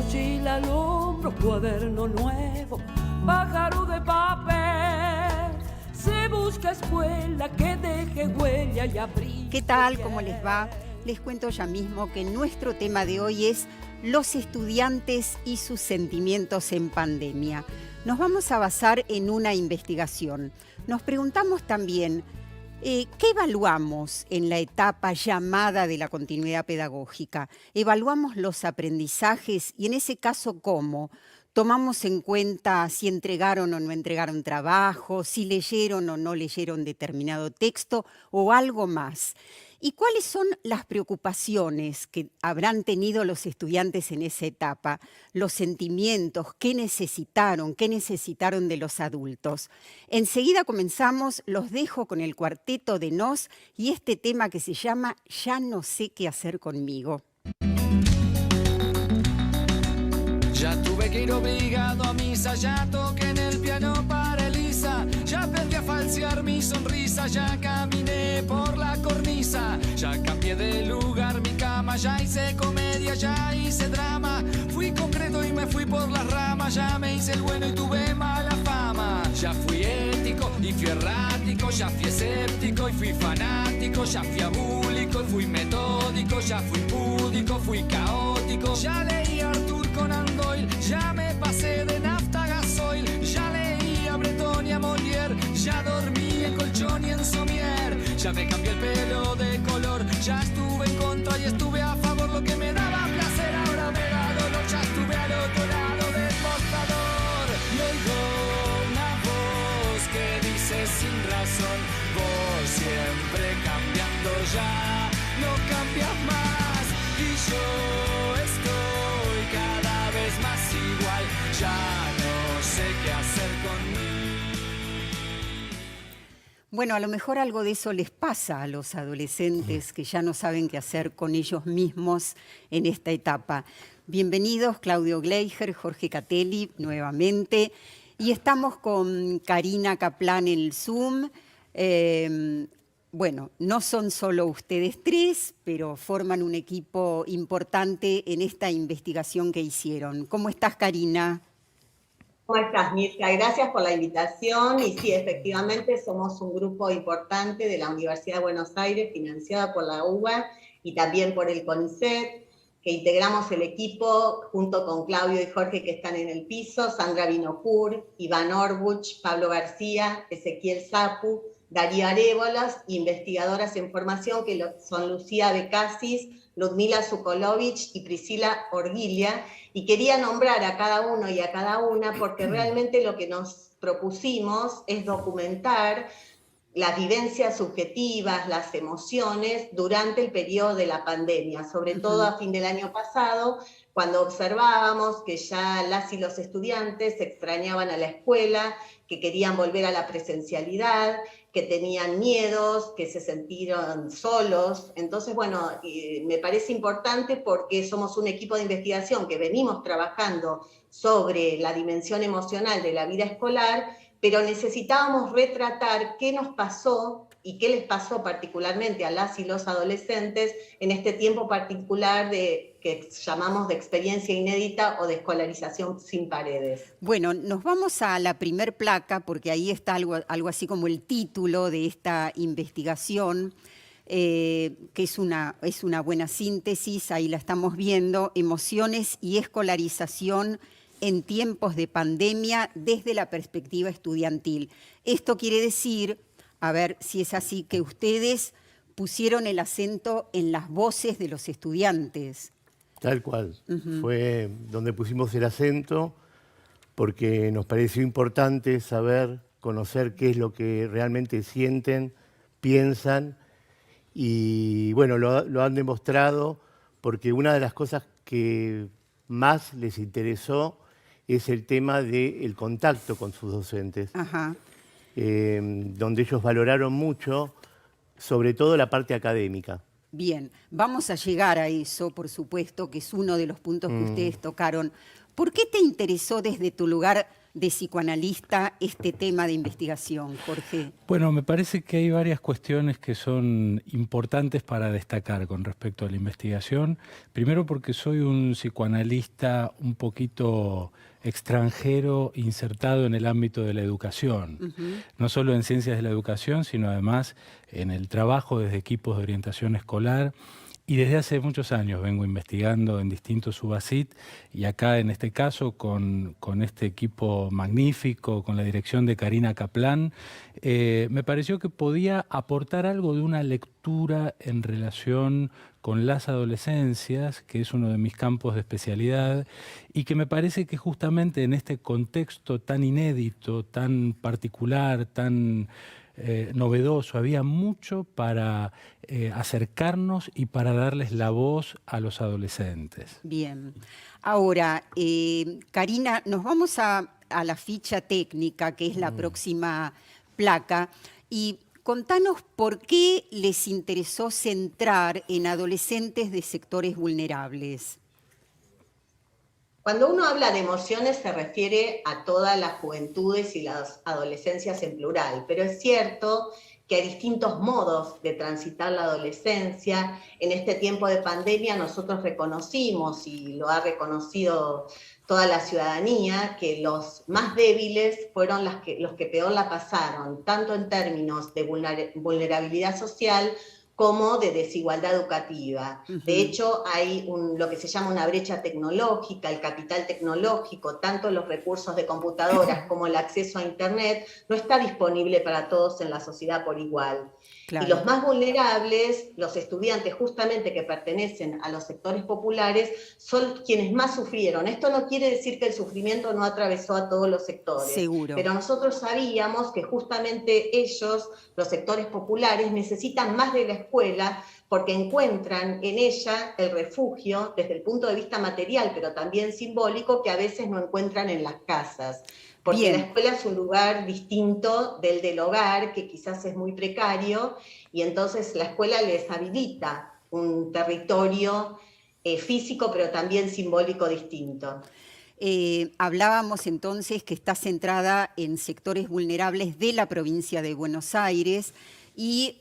mochila al hombro, cuaderno nuevo, pájaro de papel. Se busca escuela que deje huella y abrigo. ¿Qué tal? ¿Cómo les va? Les cuento ya mismo que nuestro tema de hoy es los estudiantes y sus sentimientos en pandemia. Nos vamos a basar en una investigación. Nos preguntamos también, ¿qué evaluamos en la etapa llamada de la continuidad pedagógica? ¿Evaluamos los aprendizajes y en ese caso cómo? ¿Tomamos en cuenta si entregaron o no entregaron trabajo, si leyeron o no leyeron determinado texto o algo más? ¿Y cuáles son las preocupaciones que habrán tenido los estudiantes en esa etapa? Los sentimientos, qué necesitaron de los adultos. Enseguida comenzamos, los dejo con el cuarteto de Nos y este tema que se llama Ya no sé qué hacer conmigo. Ya tuve que ir obligado a misa, ya toqué en el piano para Elisa, ya aprendí a falsear mi sonrisa, ya caminé por la cornisa, ya cambié de lugar mi cama, ya hice comedia, ya hice drama, fui concreto y me fui por las ramas, ya me hice el bueno y tuve mala fama, ya fui ético y fui errático, ya fui escéptico y fui fanático, ya fui abúlico y fui metódico, ya fui púdico, fui caótico, ya leí a Arthur Conan Doyle, ya me pasé de nafta a gasoil, ya leí a Breton y a Molière, ya dormí en colchón y en somier, ya me cambié el pelo de color, ya estuve en contra y estuve a favor, lo que me daba placer ahora me da dolor, ya estuve al otro lado del mostrador y oigo una voz que dice sin razón, vos siempre cambiando ya, no cambias más y yo estoy cada vez más igual, ya no sé qué hacer conmigo. Bueno, a lo mejor algo de eso les pasa a los adolescentes que ya no saben qué hacer con ellos mismos en esta etapa. Bienvenidos Claudio Gleijer, Jorge Catelli nuevamente y estamos con Karina Kaplan en el Zoom. Bueno, no son solo ustedes tres, pero forman un equipo importante en esta investigación que hicieron. ¿Cómo estás, Karina? ¿Cómo estás, Mirka? Gracias por la invitación. Y sí, efectivamente, somos un grupo importante de la Universidad de Buenos Aires, financiada por la UBA y también por el CONICET, que integramos el equipo junto con Claudio y Jorge, que están en el piso, Sandra Vinokur, Iván Orbuch, Pablo García, Ezequiel Zapu, Darío Arébolas, investigadoras en formación que son Lucía Becasis, Ludmila Zukolovich y Priscila Orguilia, y quería nombrar a cada uno y a cada una porque realmente lo que nos propusimos es documentar las vivencias subjetivas, las emociones durante el periodo de la pandemia, sobre todo a fin del año pasado, cuando observábamos que ya las y los estudiantes extrañaban a la escuela, que querían volver a la presencialidad, que tenían miedos, que se sintieron solos. Entonces, bueno, me parece importante porque somos un equipo de investigación que venimos trabajando sobre la dimensión emocional de la vida escolar, pero necesitábamos retratar qué nos pasó y qué les pasó particularmente a las y los adolescentes en este tiempo particular que llamamos de experiencia inédita o de escolarización sin paredes. Bueno, nos vamos a la primer placa porque ahí está algo así como el título de esta investigación, que es una buena síntesis, ahí la estamos viendo, emociones y escolarización en tiempos de pandemia desde la perspectiva estudiantil. Esto quiere decir, a ver si es así, que ustedes pusieron el acento en las voces de los estudiantes. Tal cual. Fue donde pusimos el acento porque nos pareció importante saber, conocer qué es lo que realmente sienten, piensan y bueno, lo han demostrado porque una de las cosas que más les interesó es el tema del contacto con sus docentes, donde ellos valoraron mucho, sobre todo la parte académica. Bien, vamos a llegar a eso, por supuesto, que es uno de los puntos que ustedes tocaron. ¿Por qué te interesó desde tu lugar de psicoanalista este tema de investigación, Jorge? Bueno, me parece que hay varias cuestiones que son importantes para destacar con respecto a la investigación. Primero porque soy un psicoanalista un poquito extranjero insertado en el ámbito de la educación. No solo en ciencias de la educación, sino además en el trabajo desde equipos de orientación escolar. Y desde hace muchos años vengo investigando en distintos SUBACIT y acá en este caso con este equipo magnífico, con la dirección de Karina Kaplan, me pareció que podía aportar algo de una lectura en relación con las adolescencias, que es uno de mis campos de especialidad, y que me parece que justamente en este contexto tan inédito, tan particular, tan novedoso, había mucho para acercarnos y para darles la voz a los adolescentes. Bien. Ahora, Karina, nos vamos a la ficha técnica, que es la próxima placa, y contanos por qué les interesó centrar en adolescentes de sectores vulnerables. Cuando uno habla de emociones se refiere a todas las juventudes y las adolescencias en plural, pero es cierto que hay distintos modos de transitar la adolescencia. En este tiempo de pandemia nosotros reconocimos, y lo ha reconocido toda la ciudadanía, que los más débiles fueron los que peor la pasaron, tanto en términos de vulnerabilidad social como de desigualdad educativa. De hecho, hay lo que se llama una brecha tecnológica, el capital tecnológico, tanto los recursos de computadoras como el acceso a Internet, no está disponible para todos en la sociedad por igual. Claro. Y los más vulnerables, los estudiantes justamente que pertenecen a los sectores populares, son quienes más sufrieron. Esto no quiere decir que el sufrimiento no atravesó a todos los sectores. Seguro. Pero nosotros sabíamos que justamente ellos, los sectores populares, necesitan más de la escuela porque encuentran en ella el refugio desde el punto de vista material, pero también simbólico, que a veces no encuentran en las casas. Porque Bien. la escuela es un lugar distinto del hogar, que quizás es muy precario, y entonces la escuela les habilita un territorio físico, pero también simbólico distinto. Hablábamos entonces que está centrada en sectores vulnerables de la provincia de Buenos Aires y,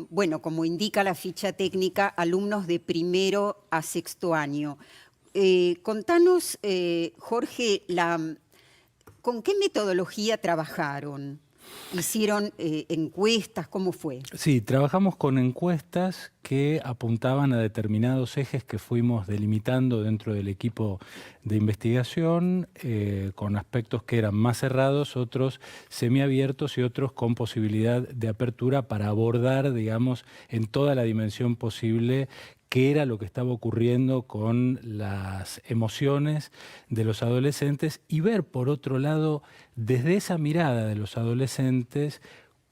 bueno, como indica la ficha técnica, alumnos de primero a sexto año. Contanos, Jorge, ¿con qué metodología trabajaron? ¿Hicieron encuestas? ¿Cómo fue? Sí, trabajamos con encuestas que apuntaban a determinados ejes que fuimos delimitando dentro del equipo de investigación, con aspectos que eran más cerrados, otros semiabiertos y otros con posibilidad de apertura para abordar, digamos, en toda la dimensión posible qué era lo que estaba ocurriendo con las emociones de los adolescentes y ver, por otro lado, desde esa mirada de los adolescentes,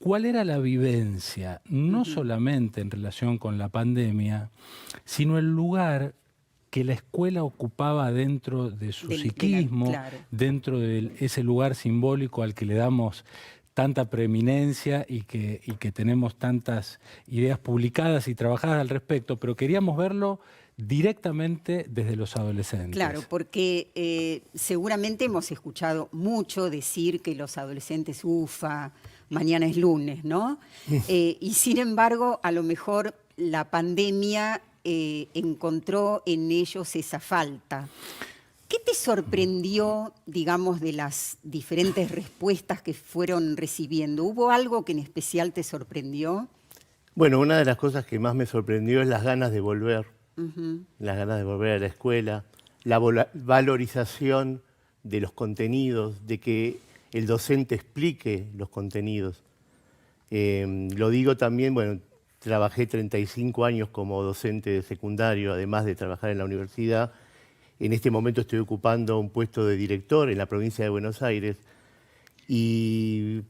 cuál era la vivencia, no solamente en relación con la pandemia, sino el lugar que la escuela ocupaba dentro de su psiquismo, claro, dentro de ese lugar simbólico al que le damos tanta preeminencia y que tenemos tantas ideas publicadas y trabajadas al respecto, pero queríamos verlo directamente desde los adolescentes. Claro, porque seguramente hemos escuchado mucho decir que los adolescentes, mañana es lunes, ¿no? Y sin embargo, a lo mejor la pandemia encontró en ellos esa falta. ¿Qué te sorprendió, digamos, de las diferentes respuestas que fueron recibiendo? ¿Hubo algo que en especial te sorprendió? Bueno, una de las cosas que más me sorprendió es las ganas de volver, las ganas de volver a la escuela, la valorización de los contenidos, de que el docente explique los contenidos. Lo digo también, bueno, trabajé 35 años como docente de secundario, además de trabajar en la universidad. En este momento estoy ocupando un puesto de director en la provincia de Buenos Aires y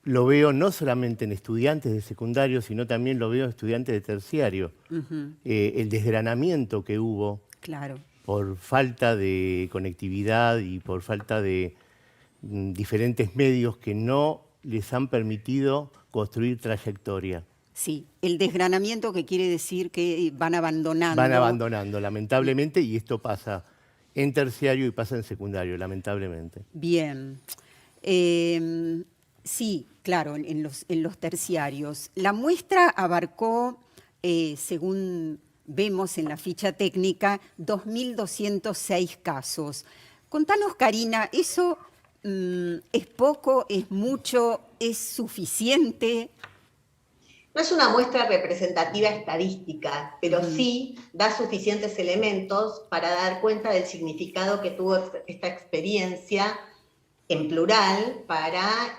lo veo no solamente en estudiantes de secundario, sino también lo veo en estudiantes de terciario. El desgranamiento que hubo por falta de conectividad y por falta de diferentes medios que no les han permitido construir trayectoria. Sí, el desgranamiento que quiere decir que van abandonando. Van abandonando, lamentablemente, y esto pasa en terciario y pasa en secundario, lamentablemente. Bien. Sí, claro, en los terciarios. La muestra abarcó, según vemos en la ficha técnica, 2.206 casos. Contanos, Karina, ¿eso es poco, es mucho, es suficiente? No es una muestra representativa estadística, pero sí da suficientes elementos para dar cuenta del significado que tuvo esta experiencia en plural para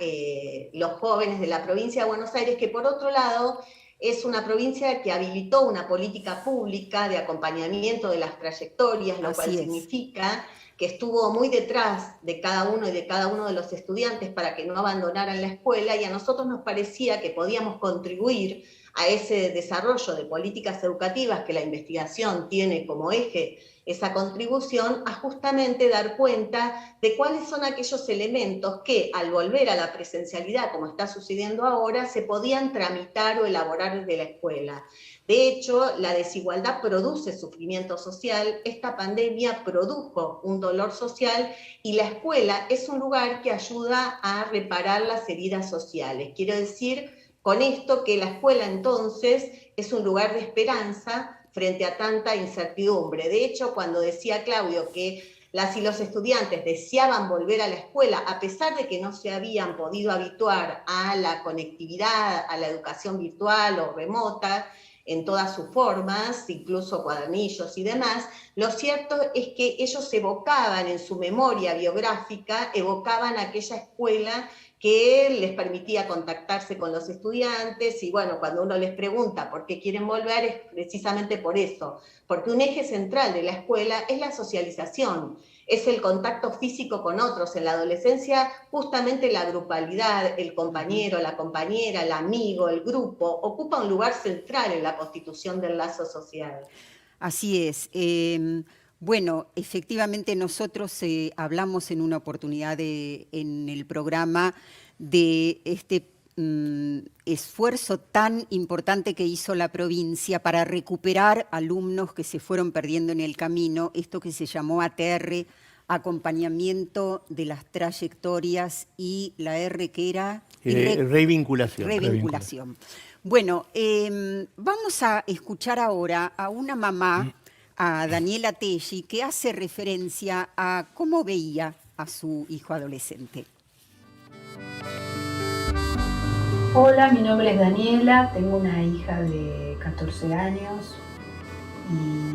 los jóvenes de la provincia de Buenos Aires, que por otro lado es una provincia que habilitó una política pública de acompañamiento de las trayectorias, lo cual significa que estuvo muy detrás de cada uno y de cada uno de los estudiantes para que no abandonaran la escuela, y a nosotros nos parecía que podíamos contribuir a ese desarrollo de políticas educativas que la investigación tiene como eje esa contribución, a justamente dar cuenta de cuáles son aquellos elementos que al volver a la presencialidad, como está sucediendo ahora, se podían tramitar o elaborar desde la escuela. De hecho, la desigualdad produce sufrimiento social, esta pandemia produjo un dolor social y la escuela es un lugar que ayuda a reparar las heridas sociales. Quiero decir con esto que la escuela entonces es un lugar de esperanza frente a tanta incertidumbre. De hecho, cuando decía Claudio que las y los estudiantes deseaban volver a la escuela, a pesar de que no se habían podido habituar a la conectividad, a la educación virtual o remota, en todas sus formas, incluso cuadernillos y demás, lo cierto es que ellos evocaban en su memoria biográfica, evocaban aquella escuela que les permitía contactarse con los estudiantes, y bueno, cuando uno les pregunta por qué quieren volver, es precisamente por eso, porque un eje central de la escuela es la socialización, es el contacto físico con otros. En la adolescencia, justamente la grupalidad, el compañero, la compañera, el amigo, el grupo, ocupa un lugar central en la constitución del lazo social. Así es. Bueno, efectivamente nosotros hablamos en una oportunidad en el programa de este esfuerzo tan importante que hizo la provincia para recuperar alumnos que se fueron perdiendo en el camino, esto que se llamó ATR, Acompañamiento de las Trayectorias, y la R que era... Revinculación. Revinculación. Bueno, vamos a escuchar ahora a una mamá, a Daniela Telli, que hace referencia a cómo veía a su hijo adolescente. Hola, mi nombre es Daniela, tengo una hija de 14 años y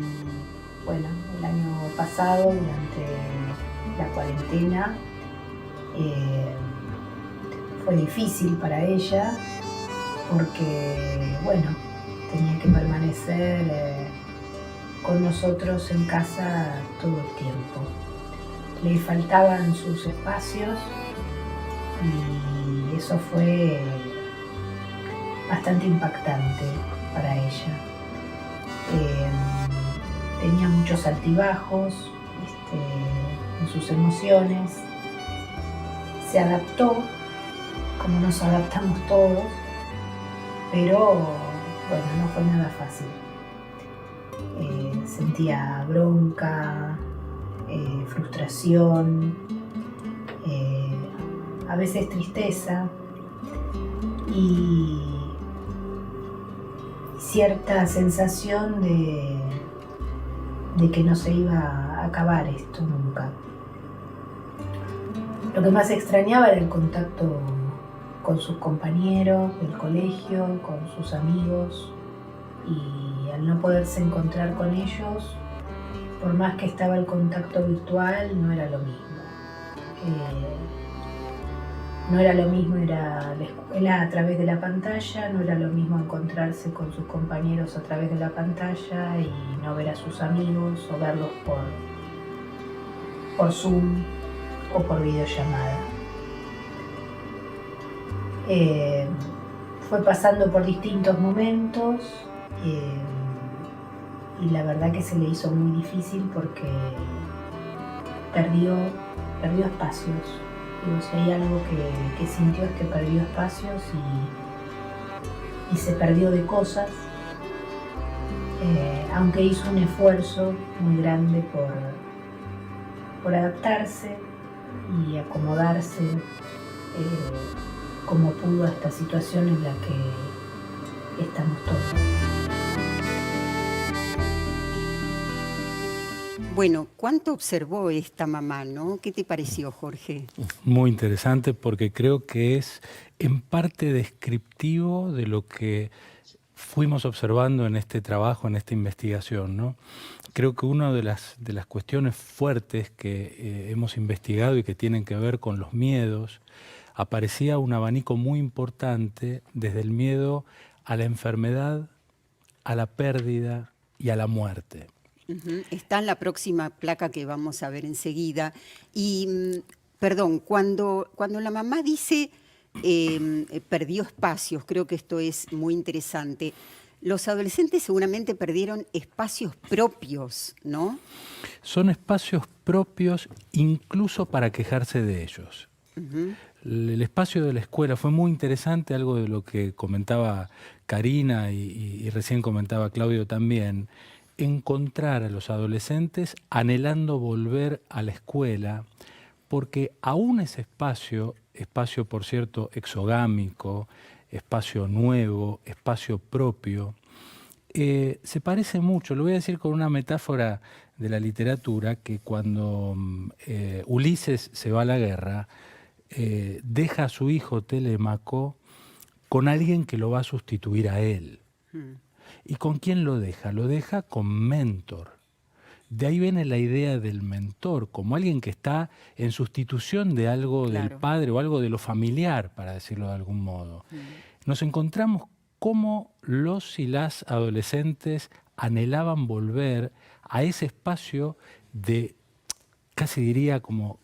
bueno, el año pasado, durante la cuarentena, fue difícil para ella porque, bueno, tenía que permanecer con nosotros en casa todo el tiempo. Le faltaban sus espacios y eso fue bastante impactante para ella. Tenía muchos altibajos en sus emociones. Se adaptó, como nos adaptamos todos, pero bueno, no fue nada fácil. Sentía bronca, frustración, a veces tristeza y cierta sensación de que no se iba a acabar esto nunca. Lo que más extrañaba era el contacto con sus compañeros del colegio, con sus amigos, y al no poderse encontrar con ellos, por más que estaba el contacto virtual, no era lo mismo. No era lo mismo ir a la escuela a través de la pantalla, no era lo mismo encontrarse con sus compañeros a través de la pantalla y no ver a sus amigos o verlos por Zoom o por videollamada. Fue pasando por distintos momentos y la verdad que se le hizo muy difícil porque perdió espacios. Digo, si hay algo que sintió es que perdió espacios y se perdió de cosas, aunque hizo un esfuerzo muy grande por adaptarse y acomodarse como pudo a esta situación en la que estamos todos. Bueno, ¿cuánto observó esta mamá, no? ¿Qué te pareció, Jorge? Muy interesante porque creo que es en parte descriptivo de lo que fuimos observando en este trabajo, en esta investigación, ¿no? Creo que una de las cuestiones fuertes que hemos investigado y que tienen que ver con los miedos, aparecía un abanico muy importante desde el miedo a la enfermedad, a la pérdida y a la muerte. Está en la próxima placa que vamos a ver enseguida. Y, perdón, cuando la mamá dice perdió espacios, creo que esto es muy interesante. Los adolescentes seguramente perdieron espacios propios, ¿no? Son espacios propios incluso para quejarse de ellos. El espacio de la escuela fue muy interesante, algo de lo que comentaba Karina y recién comentaba Claudio también, encontrar a los adolescentes anhelando volver a la escuela, porque aún ese espacio por cierto exogámico, espacio nuevo, espacio propio, se parece mucho, lo voy a decir con una metáfora de la literatura, que cuando Ulises se va a la guerra, deja a su hijo Telémaco con alguien que lo va a sustituir a él. ¿Y con quién lo deja? Lo deja con Mentor. De ahí viene la idea del mentor, como alguien que está en sustitución de algo del padre o algo de lo familiar, para decirlo de algún modo. Nos encontramos cómo los y las adolescentes anhelaban volver a ese espacio de, casi diría como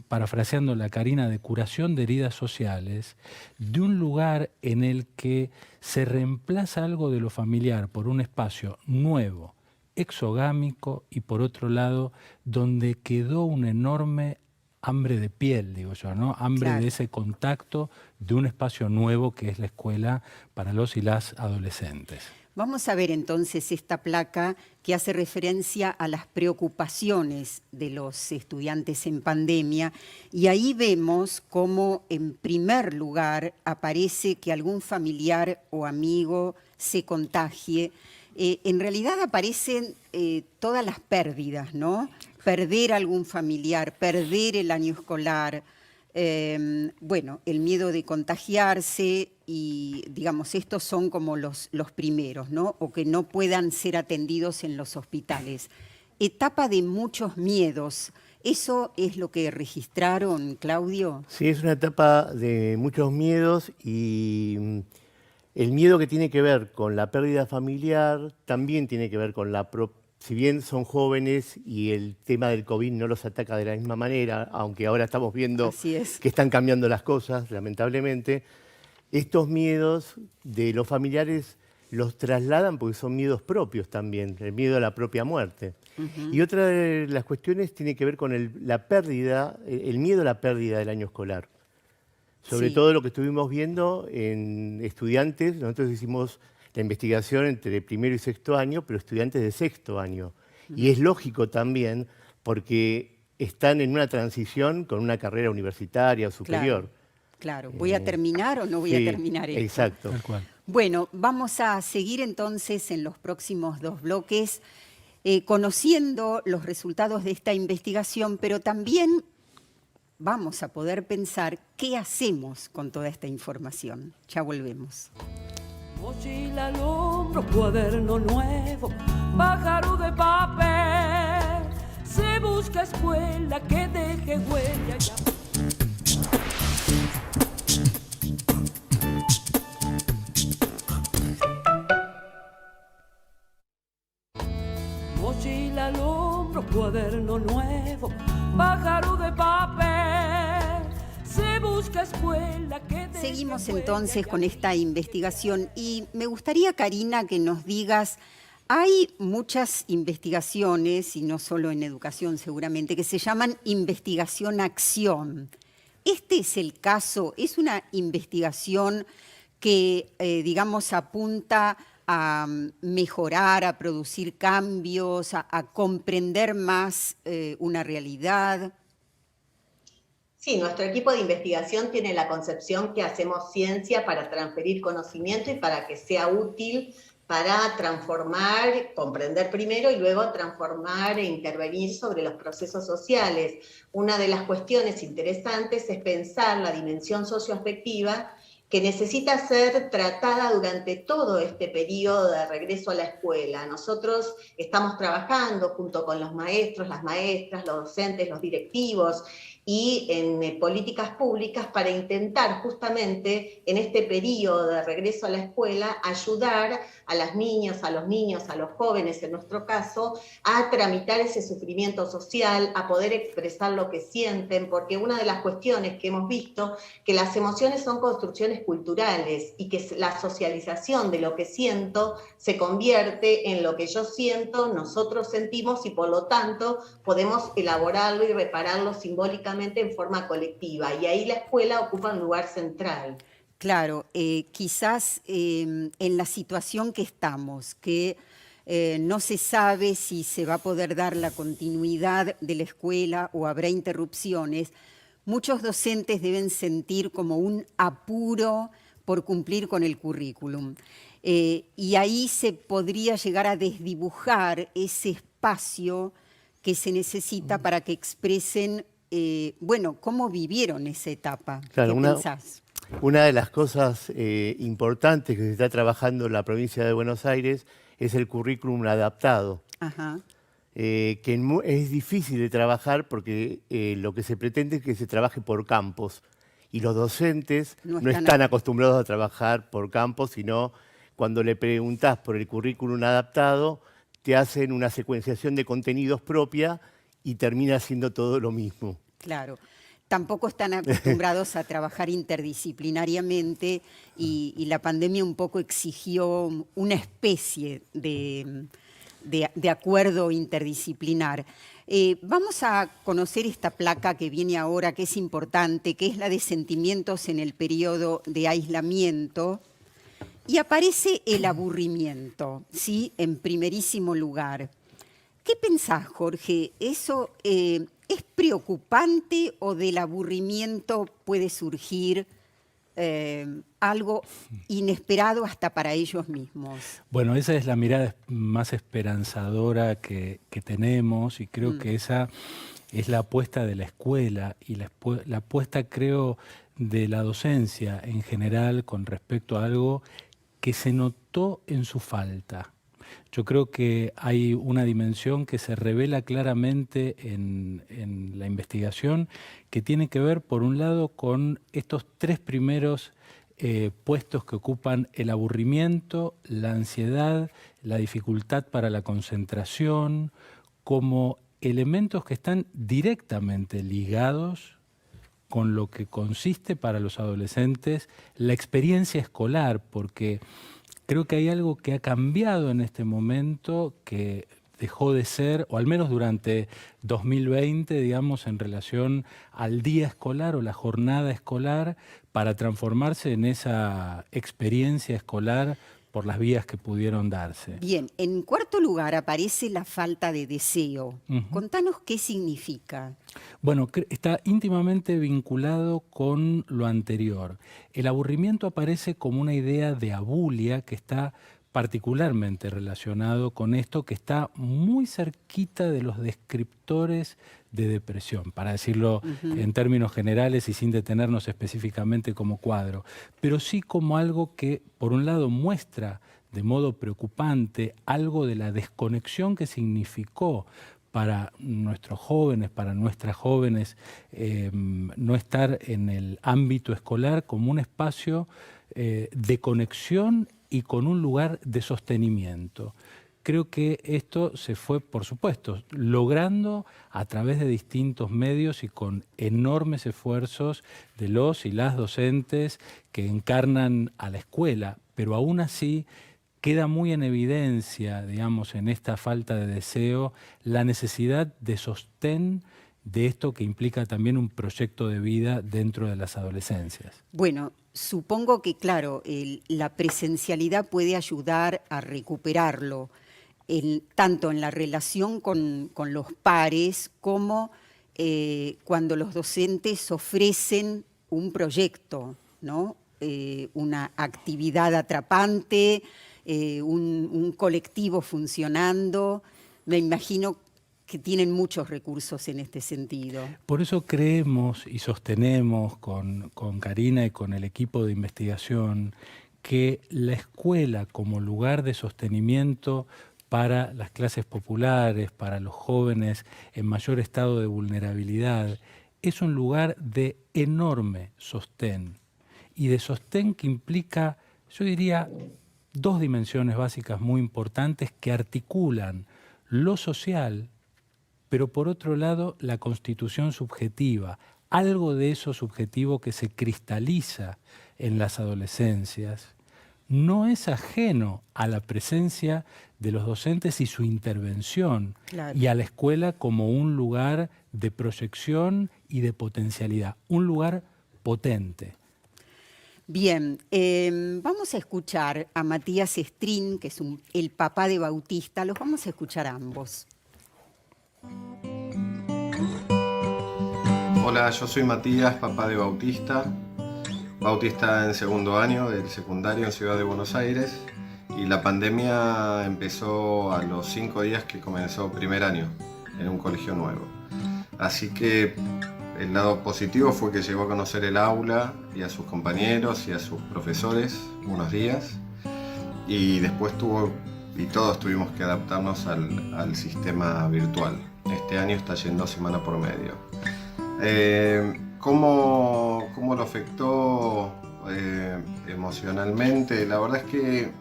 parafraseando la Karina, de curación de heridas sociales, de un lugar en el que se reemplaza algo de lo familiar por un espacio nuevo, exogámico, y por otro lado, donde quedó un enorme hambre de piel, digo yo, ¿no? Hambre de ese contacto de un espacio nuevo que es la escuela para los y las adolescentes. Vamos a ver entonces esta placa que hace referencia a las preocupaciones de los estudiantes en pandemia, y ahí vemos cómo en primer lugar aparece que algún familiar o amigo se contagie. En realidad aparecen todas las pérdidas, ¿no? Perder algún familiar, perder el año escolar, bueno, el miedo de contagiarse, y digamos, estos son como los primeros, ¿no? O que no puedan ser atendidos en los hospitales. Etapa de muchos miedos. ¿Eso es lo que registraron, Claudio? Sí, es una etapa de muchos miedos, y el miedo que tiene que ver con la pérdida familiar también tiene que ver con si bien son jóvenes y el tema del COVID no los ataca de la misma manera, aunque ahora estamos viendo que están cambiando las cosas, lamentablemente, estos miedos de los familiares los trasladan porque son miedos propios también, el miedo a la propia muerte. Y otra de las cuestiones tiene que ver con la pérdida, el miedo a la pérdida del año escolar. Sobre todo lo que estuvimos viendo en estudiantes, nosotros hicimos la investigación entre primero y sexto año, pero estudiantes de sexto año. Y es lógico también porque están en una transición con una carrera universitaria o superior. Claro. ¿Voy a terminar o no voy a terminar esto? Exacto. Tal cual. Bueno, vamos a seguir entonces en los próximos 2 bloques conociendo los resultados de esta investigación, pero también vamos a poder pensar qué hacemos con toda esta información. Ya volvemos. Mochila al hombro, cuaderno nuevo, pájaro de papel. Se busca escuela que deje huella ya. Mochila al hombro, cuaderno nuevo, pájaro de papel. Se busca escuela que deje Seguimos huella entonces ya. con esta investigación y me gustaría, Karina, que nos digas, hay muchas investigaciones, y no solo en educación seguramente, que se llaman investigación-acción. Este es el caso, es una investigación que, digamos, apunta a mejorar, a producir cambios, a comprender más una realidad. Sí, nuestro equipo de investigación tiene la concepción que hacemos ciencia para transferir conocimiento y para que sea útil para transformar, comprender primero y luego transformar e intervenir sobre los procesos sociales. Una de las cuestiones interesantes es pensar la dimensión socioafectiva que necesita ser tratada durante todo este periodo de regreso a la escuela. Nosotros estamos trabajando junto con los maestros, las maestras, los docentes, los directivos, y en políticas públicas para intentar justamente en este periodo de regreso a la escuela ayudar a las niñas, a los niños, a los jóvenes en nuestro caso, a tramitar ese sufrimiento social, a poder expresar lo que sienten, porque una de las cuestiones que hemos visto, que las emociones son construcciones culturales y que la socialización de lo que siento se convierte en lo que yo siento, nosotros sentimos y por lo tanto podemos elaborarlo y repararlo simbólicamente en forma colectiva, y ahí la escuela ocupa un lugar central. Claro, quizás en la situación que estamos, que no se sabe si se va a poder dar la continuidad de la escuela o habrá interrupciones, muchos docentes deben sentir como un apuro por cumplir con el currículum. Y ahí se podría llegar a desdibujar ese espacio que se necesita para que expresen bueno, ¿cómo vivieron esa etapa? Claro, ¿Qué pensás? Una de las cosas importantes que se está trabajando en la provincia de Buenos Aires es el currículum adaptado. Ajá. Que es difícil de trabajar porque lo que se pretende es que se trabaje por campos. Y los docentes no están acostumbrados a trabajar por campos, sino cuando le preguntás por el currículum adaptado, te hacen una secuenciación de contenidos propia y termina siendo todo lo mismo. Claro. Tampoco están acostumbrados a trabajar interdisciplinariamente y la pandemia un poco exigió una especie de acuerdo interdisciplinar. Vamos a conocer esta placa que viene ahora, que es importante, que es la de sentimientos en el periodo de aislamiento. Y aparece el aburrimiento, ¿sí? En primerísimo lugar. ¿Qué pensás, Jorge? ¿Eso es preocupante o del aburrimiento puede surgir algo inesperado hasta para ellos mismos? Bueno, esa es la mirada más esperanzadora que tenemos, y creo que esa es la apuesta de la escuela y la apuesta, creo, de la docencia en general con respecto a algo que se notó en su falta. Yo creo que hay una dimensión que se revela claramente en la investigación, que tiene que ver, por un lado, con estos tres primeros puestos que ocupan el aburrimiento, la ansiedad, la dificultad para la concentración, como elementos que están directamente ligados con lo que consiste para los adolescentes la experiencia escolar, porque creo que hay algo que ha cambiado en este momento, que dejó de ser, o al menos durante 2020, digamos, en relación al día escolar o la jornada escolar, para transformarse en esa experiencia escolar por las vías que pudieron darse. Bien, en cuarto lugar aparece la falta de deseo. Contanos qué significa. Bueno, está íntimamente vinculado con lo anterior. El aburrimiento aparece como una idea de abulia que está particularmente relacionado con esto, que está muy cerquita de los descriptores de depresión, para decirlo en términos generales y sin detenernos específicamente como cuadro, pero sí como algo que, por un lado, muestra de modo preocupante algo de la desconexión que significó para nuestros jóvenes, para nuestras jóvenes, no estar en el ámbito escolar como un espacio de conexión y con un lugar de sostenimiento. Creo que esto se fue, por supuesto, logrando a través de distintos medios y con enormes esfuerzos de los y las docentes que encarnan a la escuela, pero aún así queda muy en evidencia, digamos, en esta falta de deseo, la necesidad de sostén de esto que implica también un proyecto de vida dentro de las adolescencias. Bueno, supongo que, claro, la presencialidad puede ayudar a recuperarlo, tanto en la relación con los pares como cuando los docentes ofrecen un proyecto, ¿no? Una actividad atrapante, un colectivo funcionando. Me imagino que tienen muchos recursos en este sentido. Por eso creemos y sostenemos con Karina y con el equipo de investigación que la escuela como lugar de sostenimiento para las clases populares, para los jóvenes en mayor estado de vulnerabilidad, es un lugar de enorme sostén. Y de sostén que implica, yo diría, dos dimensiones básicas muy importantes que articulan lo social, pero por otro lado la constitución subjetiva, algo de eso subjetivo que se cristaliza en las adolescencias, no es ajeno a la presencia de los docentes y su intervención, claro, y a la escuela como un lugar de proyección y de potencialidad, un lugar potente. Bien, vamos a escuchar a Matías Estrin, que es el papá de Bautista. Los vamos a escuchar a ambos. Hola, yo soy Matías, papá de Bautista. Bauti está en segundo año del secundario en Ciudad de Buenos Aires y la pandemia empezó a los 5 días que comenzó primer año en un colegio nuevo. Así que el lado positivo fue que llegó a conocer el aula y a sus compañeros y a sus profesores unos días y después todos tuvimos que adaptarnos al sistema virtual. Este año está yendo semana por medio. ¿Cómo lo afectó emocionalmente? La verdad es que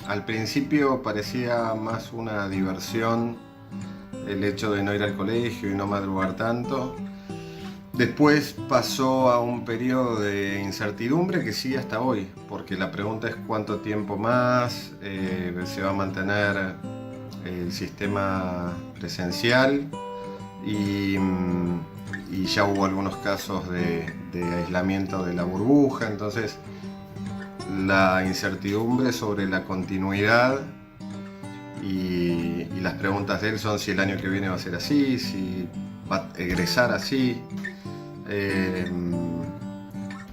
al principio parecía más una diversión el hecho de no ir al colegio y no madrugar tanto. Después pasó a un periodo de incertidumbre que sigue hasta hoy, porque la pregunta es cuánto tiempo más se va a mantener el sistema presencial y ya hubo algunos casos de aislamiento de la burbuja, entonces la incertidumbre sobre la continuidad y las preguntas de él son si el año que viene va a ser así, si va a egresar así.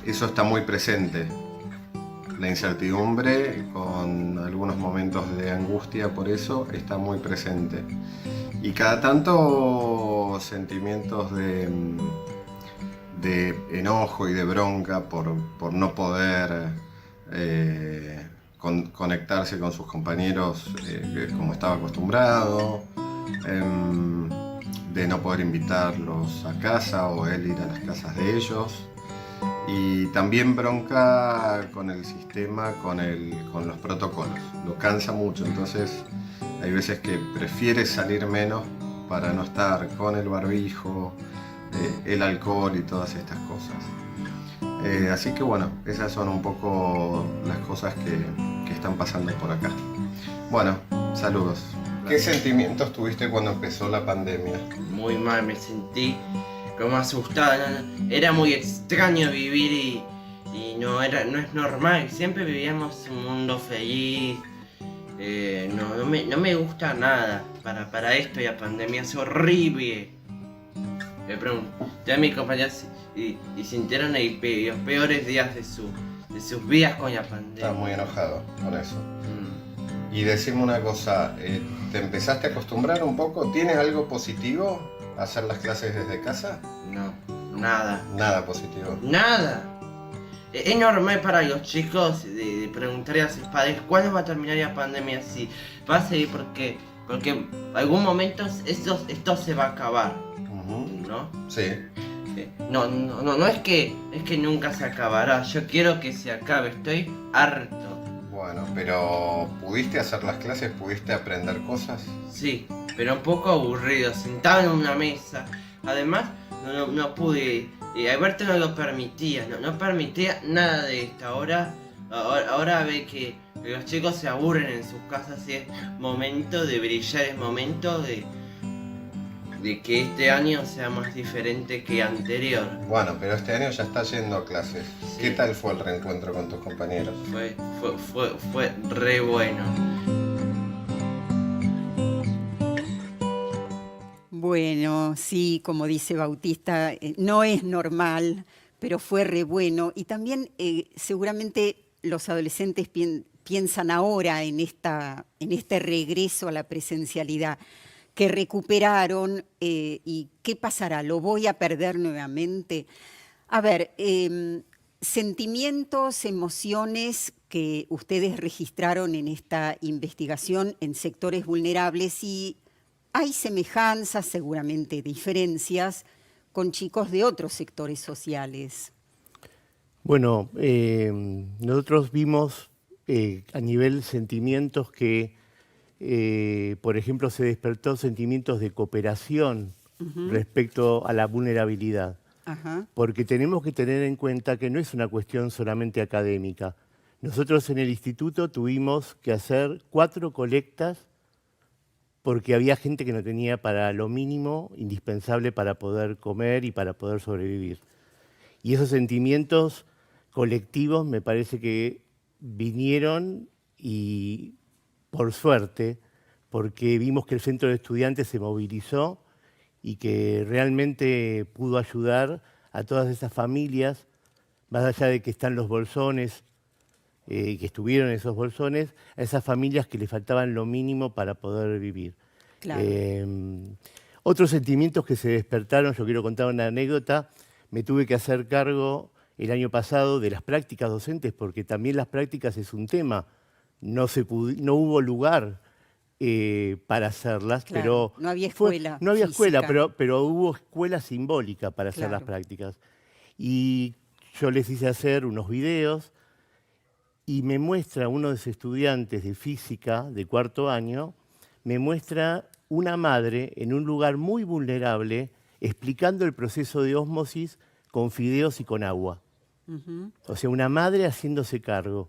Eso está muy presente, la incertidumbre con algunos momentos de angustia, por eso está muy presente. Y cada tanto sentimientos de enojo y de bronca por no poder conectarse con sus compañeros como estaba acostumbrado, de no poder invitarlos a casa o él ir a las casas de ellos. Y también bronca con el sistema, con los protocolos. Lo cansa mucho, entonces hay veces que prefiere salir menos para no estar con el barbijo, el alcohol y todas estas cosas. Así que bueno, esas son un poco las cosas que están pasando por acá. Bueno, saludos. ¿Qué sentimientos tuviste cuando empezó la pandemia? Muy mal, me sentí como asustado. Era muy extraño vivir y no es normal. Siempre vivíamos un mundo feliz. No me gusta nada para esto y la pandemia es horrible. Le pregunté a mis compañeros y sintieron los peores días de sus vidas con la pandemia. Estás muy enojado con eso. Y decime una cosa, ¿te empezaste a acostumbrar un poco? ¿Tienes algo positivo hacer las clases desde casa? No, nada. Nada positivo. Nada. Es normal para los chicos de preguntarle a sus padres cuándo va a terminar la pandemia, si va a seguir, porque en algún momento esto se va a acabar, ¿no? Sí. No es que nunca se acabará, yo quiero que se acabe, estoy harto. Bueno, pero ¿pudiste hacer las clases? ¿Pudiste aprender cosas? Sí, pero un poco aburrido, sentado en una mesa. Además, no pude. Alberto no lo permitía, no permitía nada de esto. Ahora ve que los chicos se aburren en sus casas y es momento de brillar, es momento de que este año sea más diferente que anterior. Bueno, pero este año ya está yendo a clases. Sí. ¿Qué tal fue el reencuentro con tus compañeros? Fue re bueno. Bueno, bueno, sí, como dice Bautista, no es normal, pero fue re bueno. Y también seguramente los adolescentes piensan ahora en este regreso a la presencialidad, que recuperaron y qué pasará, ¿lo voy a perder nuevamente? A ver, sentimientos, emociones que ustedes registraron en esta investigación en sectores vulnerables, y hay semejanzas, seguramente diferencias, con chicos de otros sectores sociales. Bueno, nosotros vimos a nivel sentimientos que, por ejemplo, se despertó sentimientos de cooperación respecto a la vulnerabilidad. Porque tenemos que tener en cuenta que no es una cuestión solamente académica. Nosotros en el instituto tuvimos que hacer 4 colectas porque había gente que no tenía para lo mínimo indispensable para poder comer y para poder sobrevivir. Y esos sentimientos colectivos me parece que vinieron, y por suerte, porque vimos que el centro de estudiantes se movilizó y que realmente pudo ayudar a todas esas familias, más allá de que están los bolsones, que estuvieron esos bolsones, a esas familias que les faltaban lo mínimo para poder vivir. Claro. Otros sentimientos que se despertaron, yo quiero contar una anécdota. Me tuve que hacer cargo el año pasado de las prácticas docentes, porque también las prácticas es un tema. No hubo lugar para hacerlas, claro, pero no había escuela. No había física. escuela, pero hubo escuela simbólica para hacer Claro. las prácticas. Y yo les hice hacer unos videos, y me muestra uno de los estudiantes de física de 4º año, me muestra una madre en un lugar muy vulnerable explicando el proceso de ósmosis con fideos y con agua. O sea, una madre haciéndose cargo.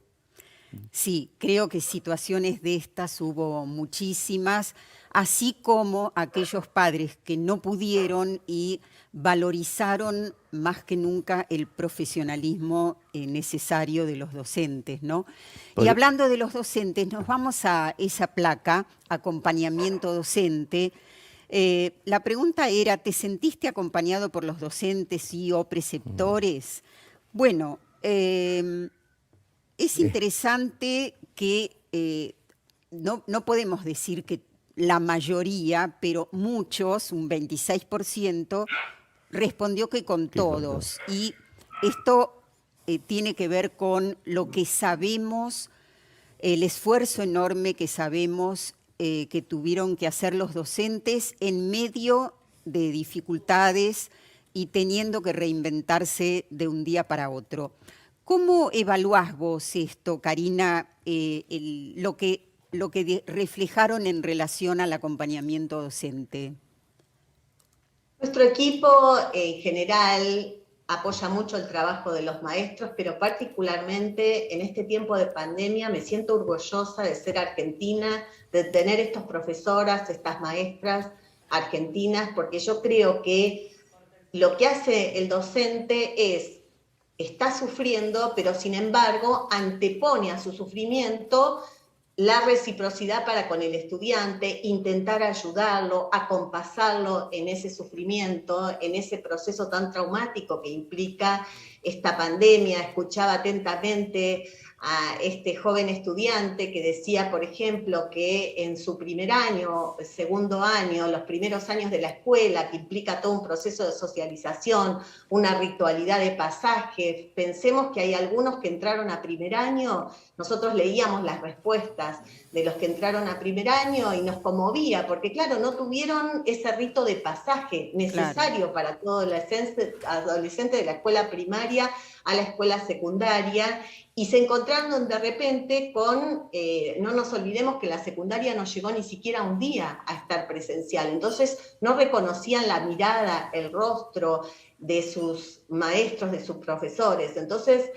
Sí, creo que situaciones de estas hubo muchísimas, así como aquellos padres que no pudieron y valorizaron más que nunca el profesionalismo necesario de los docentes, ¿no? Y hablando de los docentes, nos vamos a esa placa, acompañamiento docente. La pregunta era, ¿te sentiste acompañado por los docentes y o preceptores? Bueno, es interesante que no podemos decir que la mayoría, pero muchos, un 26%, respondió que con todos. Y esto tiene que ver con lo que sabemos, el esfuerzo enorme que sabemos que tuvieron que hacer los docentes en medio de dificultades y teniendo que reinventarse de un día para otro. ¿Cómo evaluás vos esto, Karina, lo que reflejaron en relación al acompañamiento docente? Nuestro equipo en general apoya mucho el trabajo de los maestros, pero particularmente en este tiempo de pandemia me siento orgullosa de ser argentina, de tener estas profesoras, estas maestras argentinas, porque yo creo que lo que hace el docente está sufriendo, pero sin embargo antepone a su sufrimiento la reciprocidad para con el estudiante, intentar ayudarlo, acompasarlo en ese sufrimiento, en ese proceso tan traumático que implica esta pandemia. Escuchaba atentamente a este joven estudiante que decía, por ejemplo, que en su primer año, segundo año, los primeros años de la escuela, que implica todo un proceso de socialización, una ritualidad de pasaje. Pensemos que hay algunos que entraron a primer año, nosotros leíamos las respuestas de los que entraron a primer año y nos conmovía, porque claro, no tuvieron ese rito de pasaje necesario para todo adolescente de la escuela primaria a la escuela secundaria, y se encontraron de repente con, no nos olvidemos que la secundaria no llegó ni siquiera un día a estar presencial, entonces no reconocían la mirada, el rostro de sus maestros, de sus profesores. Entonces,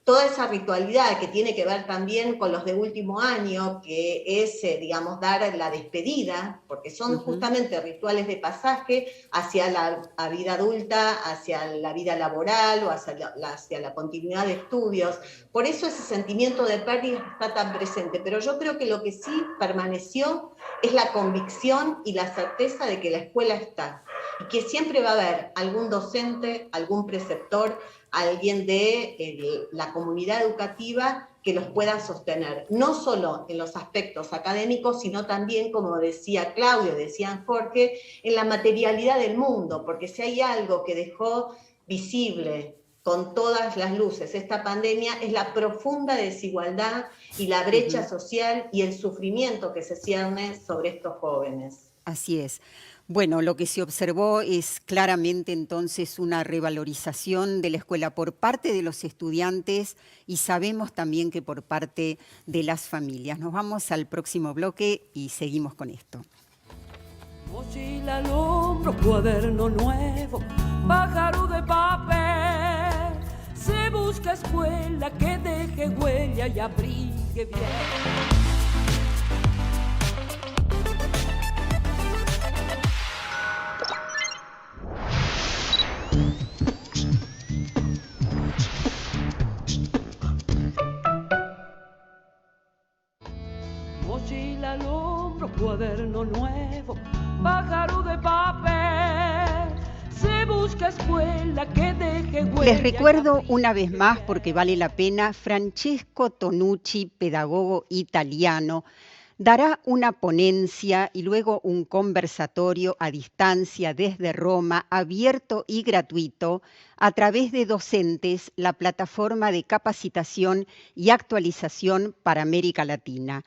toda esa ritualidad que tiene que ver también con los de último año, que es, digamos, dar la despedida, porque son justamente rituales de pasaje hacia la vida adulta, hacia la vida laboral o hacia la continuidad de estudios. Por eso ese sentimiento de pérdida está tan presente. Pero yo creo que lo que sí permaneció es la convicción y la certeza de que la escuela está, y que siempre va a haber algún docente, algún preceptor, alguien de la comunidad educativa que los pueda sostener, no solo en los aspectos académicos, sino también, como decía Claudio, decían Jorge, en la materialidad del mundo, porque si hay algo que dejó visible con todas las luces esta pandemia, es la profunda desigualdad y la brecha social y el sufrimiento que se cierne sobre estos jóvenes. Así es. Bueno, lo que se observó es claramente entonces una revalorización de la escuela por parte de los estudiantes y sabemos también que por parte de las familias. Nos vamos al próximo bloque y seguimos con esto. Mochila al hombro, cuaderno nuevo, pájaro de papel. Se busca escuela que deje huella y abrigue bien. Mochila al hombro, cuaderno nuevo, pájaro de papel. Se busca escuela que deje huella. Les recuerdo una vez más, porque vale la pena, Francesco Tonucci, pedagogo italiano, dará una ponencia y luego un conversatorio a distancia desde Roma, abierto y gratuito, a través de Docentes, la plataforma de capacitación y actualización para América Latina.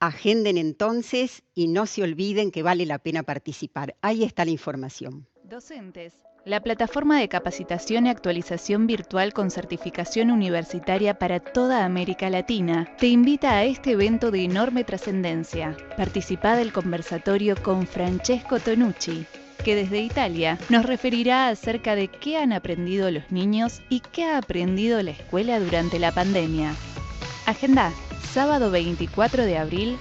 Agenden entonces y no se olviden que vale la pena participar. Ahí está la información. Docentes, la plataforma de capacitación y actualización virtual con certificación universitaria para toda América Latina, te invita a este evento de enorme trascendencia. Participá del conversatorio con Francesco Tonucci, que desde Italia nos referirá acerca de qué han aprendido los niños y qué ha aprendido la escuela durante la pandemia. Agenda, sábado 24 de abril,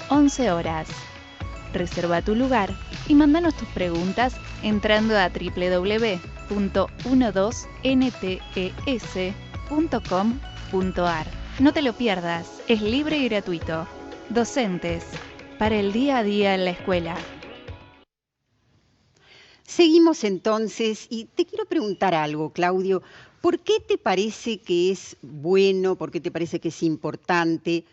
11 horas. Reserva tu lugar y mándanos tus preguntas entrando a www.12ntes.com.ar. No te lo pierdas, es libre y gratuito. Docentes, para el día a día en la escuela. Seguimos entonces y te quiero preguntar algo, Claudio. ¿Por qué te parece que es bueno, por qué te parece que es importante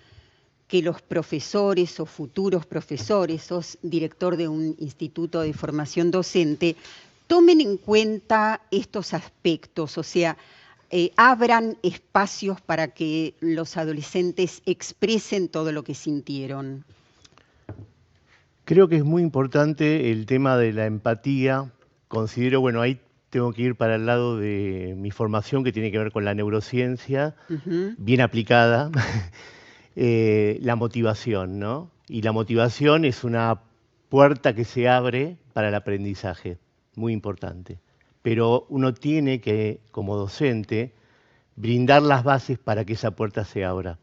que los profesores o futuros profesores, sos director de un instituto de formación docente, tomen en cuenta estos aspectos, o sea, abran espacios para que los adolescentes expresen todo lo que sintieron? Creo que es muy importante el tema de la empatía. Considero, bueno, ahí tengo que ir para el lado de mi formación que tiene que ver con la neurociencia, bien aplicada. La motivación, ¿no? Y la motivación es una puerta que se abre para el aprendizaje, muy importante. Pero uno tiene que, como docente, brindar las bases para que esa puerta se abra.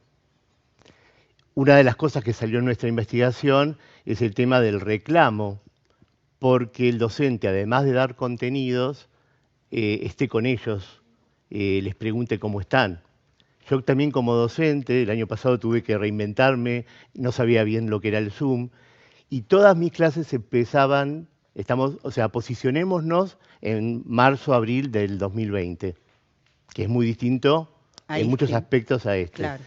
Una de las cosas que salió en nuestra investigación es el tema del reclamo, porque el docente, además de dar contenidos, esté con ellos, les pregunte cómo están. Yo también como docente, el año pasado tuve que reinventarme, no sabía bien lo que era el Zoom, y todas mis clases empezaban, posicionémonos en marzo, abril del 2020, que es muy distinto en muchos aspectos a este. Claro.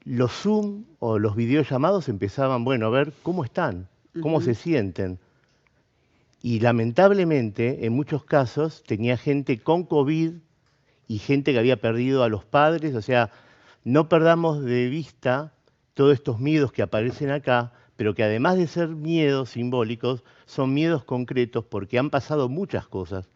Los Zoom o los videollamados empezaban, bueno, a ver cómo están, cómo se sienten. Y lamentablemente, en muchos casos, tenía gente con COVID y gente que había perdido a los padres. O sea, no perdamos de vista todos estos miedos que aparecen acá, pero que además de ser miedos simbólicos, son miedos concretos porque han pasado muchas cosas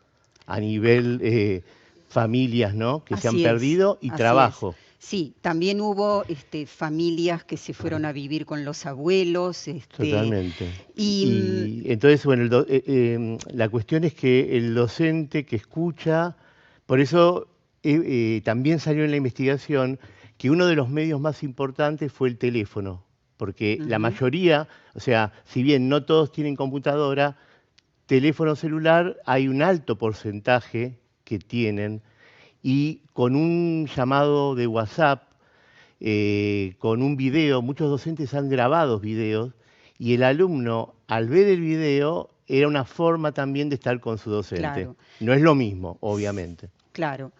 a nivel familias, ¿no? Que se han perdido y trabajo. Sí, también hubo familias que se fueron a vivir con los abuelos. Totalmente. Y entonces, bueno, la cuestión es que el docente que escucha, por eso también salió en la investigación que uno de los medios más importantes fue el teléfono, porque la mayoría, o sea, si bien no todos tienen computadora, teléfono celular hay un alto porcentaje que tienen, y con un llamado de WhatsApp, con un video, muchos docentes han grabado videos, y el alumno, al ver el video, era una forma también de estar con su docente. Claro. No es lo mismo, obviamente. Claro.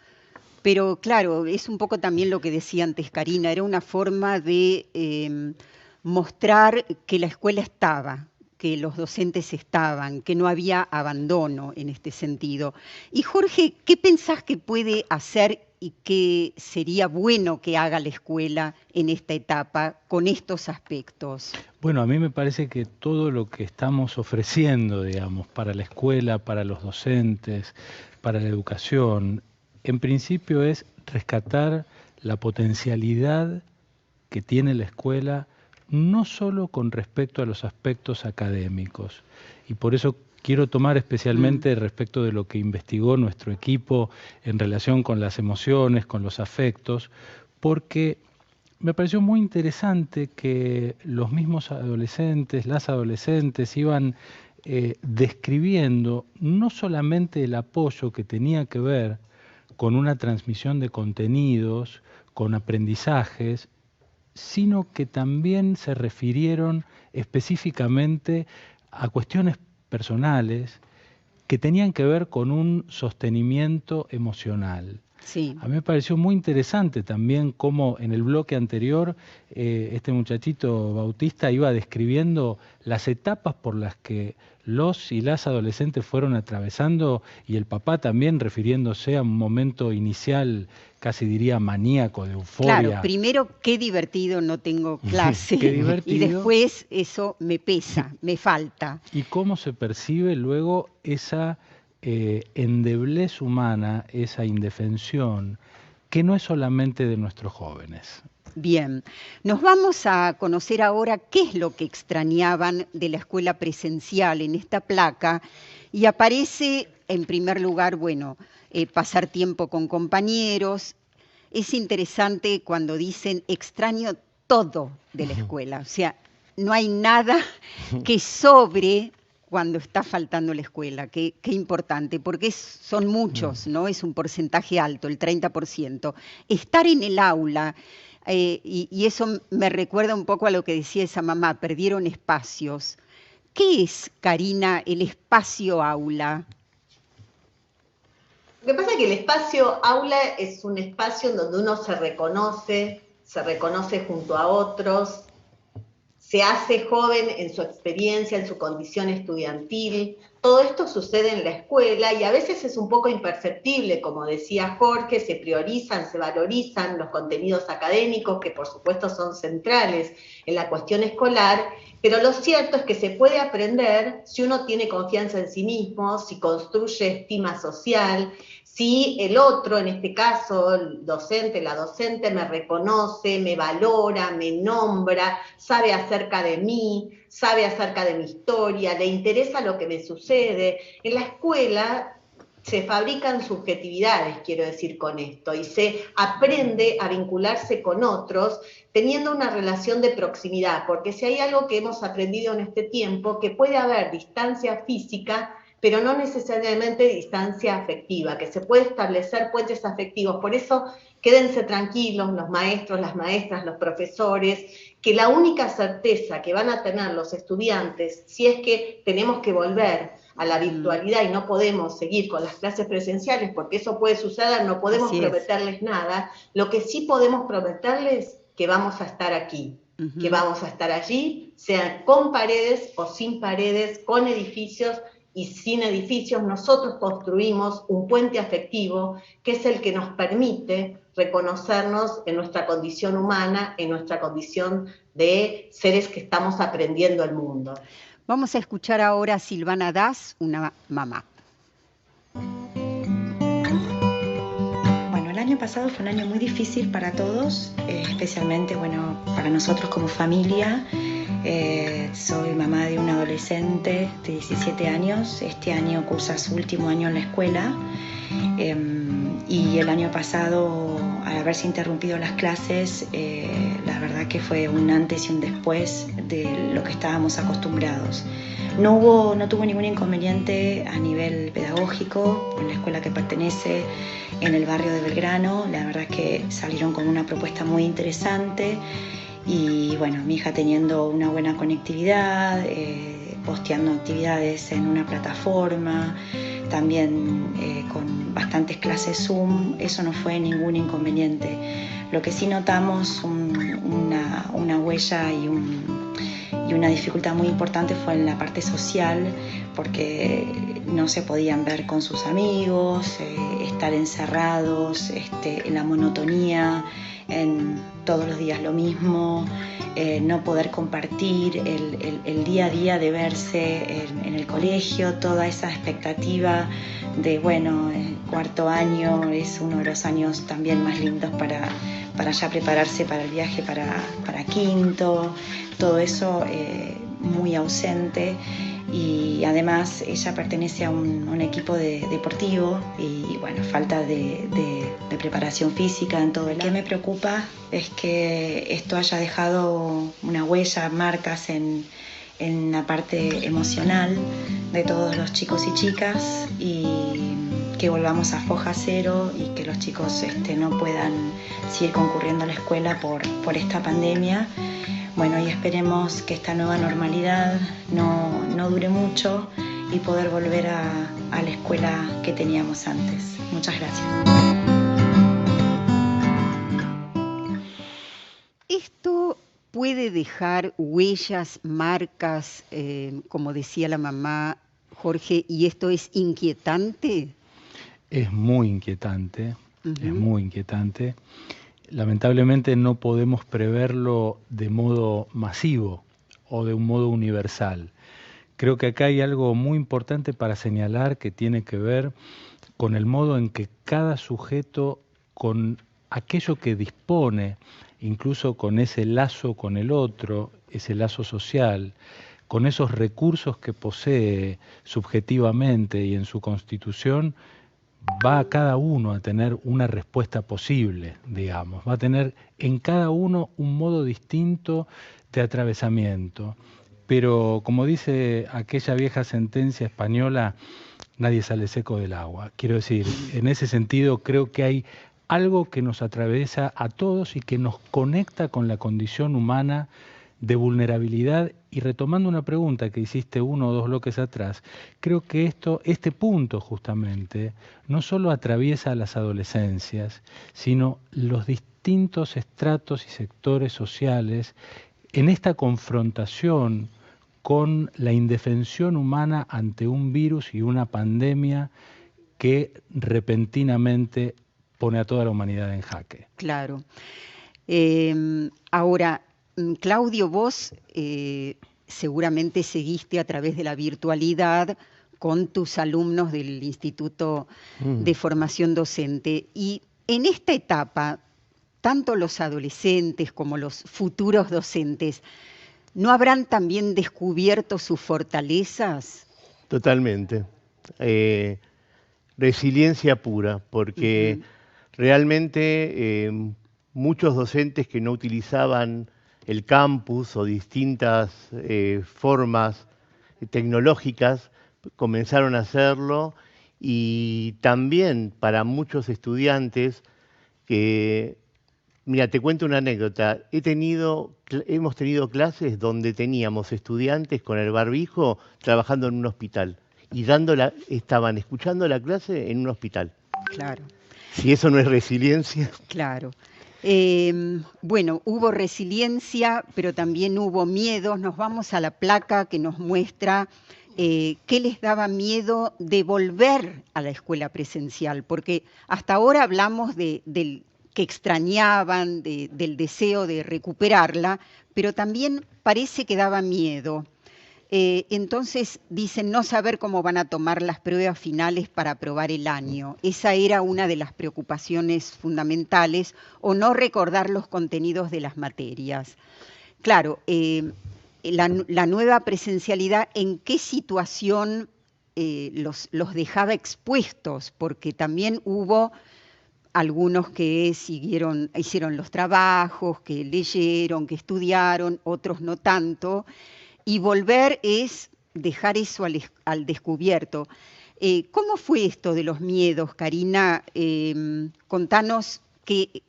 Pero claro, es un poco también lo que decía antes Karina, era una forma de mostrar que la escuela estaba, que los docentes estaban, que no había abandono en este sentido. Y Jorge, ¿qué pensás que puede hacer y qué sería bueno que haga la escuela en esta etapa con estos aspectos? Bueno, a mí me parece que todo lo que estamos ofreciendo, digamos, para la escuela, para los docentes, para la educación, en principio es rescatar la potencialidad que tiene la escuela, no solo con respecto a los aspectos académicos. Y por eso quiero tomar especialmente respecto de lo que investigó nuestro equipo en relación con las emociones, con los afectos, porque me pareció muy interesante que los mismos adolescentes, las adolescentes, iban describiendo no solamente el apoyo que tenía que ver con una transmisión de contenidos, con aprendizajes, sino que también se refirieron específicamente a cuestiones personales que tenían que ver con un sostenimiento emocional. Sí. A mí me pareció muy interesante también cómo en el bloque anterior este muchachito Bautista iba describiendo las etapas por las que los y las adolescentes fueron atravesando, y el papá también refiriéndose a un momento inicial, casi diría maníaco, de euforia. Claro, primero, qué divertido, no tengo clase. Qué divertido. Y después eso me pesa, me falta. Y cómo se percibe luego esa endeblez humana, esa indefensión, que no es solamente de nuestros jóvenes. Bien, nos vamos a conocer ahora qué es lo que extrañaban de la escuela presencial en esta placa, y aparece en primer lugar, bueno, pasar tiempo con compañeros. Es interesante cuando dicen extraño todo de la escuela, o sea, no hay nada que sobre cuando está faltando la escuela. Qué importante, porque son muchos, ¿no? Es un porcentaje alto, el 30%. Estar en el aula, y eso me recuerda un poco a lo que decía esa mamá, perdieron espacios. ¿Qué es, Karina, el espacio aula? Lo que pasa es que el espacio aula es un espacio en donde uno se reconoce junto a otros, se hace joven en su experiencia, en su condición estudiantil. Todo esto sucede en la escuela y a veces es un poco imperceptible, como decía Jorge, se priorizan, se valorizan los contenidos académicos, que por supuesto son centrales en la cuestión escolar, pero lo cierto es que se puede aprender si uno tiene confianza en sí mismo, si construye estima social, si el otro, en este caso el docente, la docente, me reconoce, me valora, me nombra, sabe acerca de mí, sabe acerca de mi historia, le interesa lo que me sucede. En la escuela se fabrican subjetividades, quiero decir con esto, y se aprende a vincularse con otros teniendo una relación de proximidad, porque si hay algo que hemos aprendido en este tiempo, que puede haber distancia física, pero no necesariamente distancia afectiva, que se puede establecer puentes afectivos. Por eso quédense tranquilos los maestros, las maestras, los profesores, que la única certeza que van a tener los estudiantes, si es que tenemos que volver a la virtualidad y no podemos seguir con las clases presenciales, porque eso puede suceder, no podemos prometerles nada, lo que sí podemos prometerles que vamos a estar aquí, que vamos a estar allí, sea con paredes o sin paredes, con edificios y sin edificios. Nosotros construimos un puente afectivo que es el que nos permite reconocernos en nuestra condición humana, en nuestra condición de seres que estamos aprendiendo el mundo. Vamos a escuchar ahora a Silvana Das, una mamá. Bueno, el año pasado fue un año muy difícil para todos, especialmente, bueno, para nosotros como familia. Soy mamá de un adolescente de 17 años, este año cursa su último año en la escuela, Y el año pasado, al haberse interrumpido las clases, la verdad que fue un antes y un después de lo que estábamos acostumbrados. No tuvo ningún inconveniente a nivel pedagógico en la escuela que pertenece, en el barrio de Belgrano. La verdad que salieron con una propuesta muy interesante y bueno, mi hija teniendo una buena conectividad, posteando actividades en una plataforma, también con bastantes clases Zoom, eso no fue ningún inconveniente. Lo que sí notamos una huella y una dificultad muy importante fue en la parte social, porque no se podían ver con sus amigos, estar encerrados, en la monotonía, en todos los días lo mismo, no poder compartir el día a día de verse en el colegio, toda esa expectativa de, bueno, el cuarto año es uno de los años también más lindos para ya prepararse para el viaje para quinto, todo eso muy ausente. Y además ella pertenece a un equipo deportivo y bueno, falta de preparación física en todo el año. Lo que me preocupa es que esto haya dejado una huella, marcas en la parte emocional de todos los chicos y chicas, y que volvamos a foja cero y que los chicos no puedan seguir concurriendo a la escuela por esta pandemia. Bueno, y esperemos que esta nueva normalidad no dure mucho y poder volver a la escuela que teníamos antes. Muchas gracias. ¿Esto puede dejar huellas, marcas, como decía la mamá, Jorge, y esto es inquietante? Es muy inquietante, es muy inquietante. Lamentablemente no podemos preverlo de modo masivo o de un modo universal. Creo que acá hay algo muy importante para señalar que tiene que ver con el modo en que cada sujeto, con aquello que dispone, incluso con ese lazo con el otro, ese lazo social, con esos recursos que posee subjetivamente y en su constitución, va a cada uno a tener una respuesta posible, digamos. Va a tener en cada uno un modo distinto de atravesamiento. Pero, como dice aquella vieja sentencia española, nadie sale seco del agua. Quiero decir, en ese sentido creo que hay algo que nos atraviesa a todos y que nos conecta con la condición humana de vulnerabilidad. Y retomando una pregunta que hiciste 1 o 2 bloques atrás, creo que este punto justamente no solo atraviesa a las adolescencias, sino los distintos estratos y sectores sociales en esta confrontación con la indefensión humana ante un virus y una pandemia que repentinamente pone a toda la humanidad en jaque. Claro. Ahora, Claudio, vos seguramente seguiste a través de la virtualidad con tus alumnos del Instituto de Formación Docente. Y en esta etapa, tanto los adolescentes como los futuros docentes, ¿no habrán también descubierto sus fortalezas? Totalmente. Resiliencia pura, porque realmente muchos docentes que no utilizaban el campus o distintas formas tecnológicas comenzaron a hacerlo, y también para muchos estudiantes que, mira, te cuento una anécdota, hemos tenido clases donde teníamos estudiantes con el barbijo trabajando en un hospital y estaban escuchando la clase en un hospital. Claro. Si eso no es resiliencia. Claro. Bueno, hubo resiliencia, pero también hubo miedos. Nos vamos a la placa que nos muestra qué les daba miedo de volver a la escuela presencial, porque hasta ahora hablamos del que extrañaban, del deseo de recuperarla, pero también parece que daba miedo. Entonces dicen no saber cómo van a tomar las pruebas finales para aprobar el año. Esa era una de las preocupaciones fundamentales, o no recordar los contenidos de las materias. Claro, la nueva presencialidad, ¿en qué situación los dejaba expuestos? Porque también hubo algunos que hicieron los trabajos, que leyeron, que estudiaron, otros no tanto, y volver es dejar eso al descubierto. ¿Cómo fue esto de los miedos, Karina? Contanos qué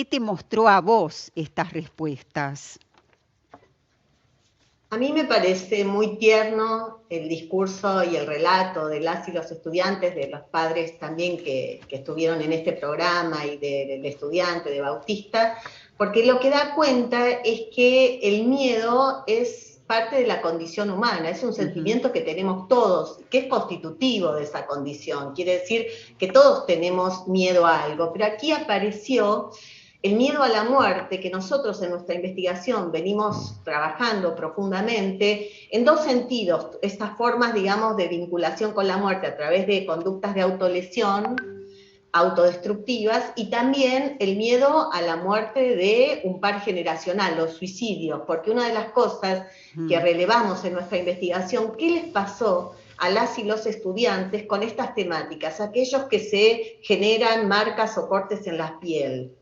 te mostró a vos estas respuestas. A mí me parece muy tierno el discurso y el relato de las y los estudiantes, de los padres también que estuvieron en este programa y del estudiante, de Bautista, porque lo que da cuenta es que el miedo es parte de la condición humana, es un sentimiento que tenemos todos, que es constitutivo de esa condición, quiere decir que todos tenemos miedo a algo, pero aquí apareció el miedo a la muerte, que nosotros en nuestra investigación venimos trabajando profundamente en dos sentidos, estas formas, digamos, de vinculación con la muerte a través de conductas de autolesión, autodestructivas, y también el miedo a la muerte de un par generacional, los suicidios, porque una de las cosas que relevamos en nuestra investigación, ¿qué les pasó a las y los estudiantes con estas temáticas? Aquellos que se generan marcas o cortes en la piel.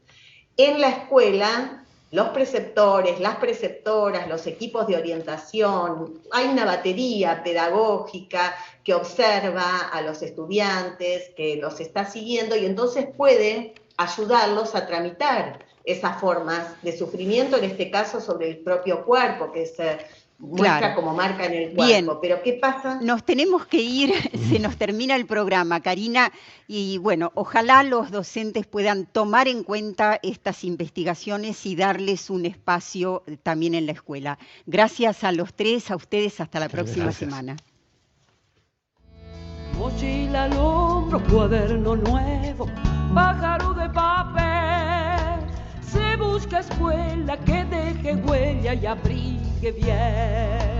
En la escuela, los preceptores, las preceptoras, los equipos de orientación, hay una batería pedagógica que observa a los estudiantes, que los está siguiendo y entonces puede ayudarlos a tramitar esas formas de sufrimiento, en este caso sobre el propio cuerpo, que se muestra como marca en el cuerpo. Bien. Pero ¿qué pasa? Nos tenemos que ir, se nos termina el programa, Karina, y bueno, ojalá los docentes puedan tomar en cuenta estas investigaciones y darles un espacio también en la escuela. Gracias a los tres, a ustedes, hasta la próxima semana. Mochila al hombro, cuaderno nuevo, pájaro de papel. Se busca escuela que deje huella y abrigue bien.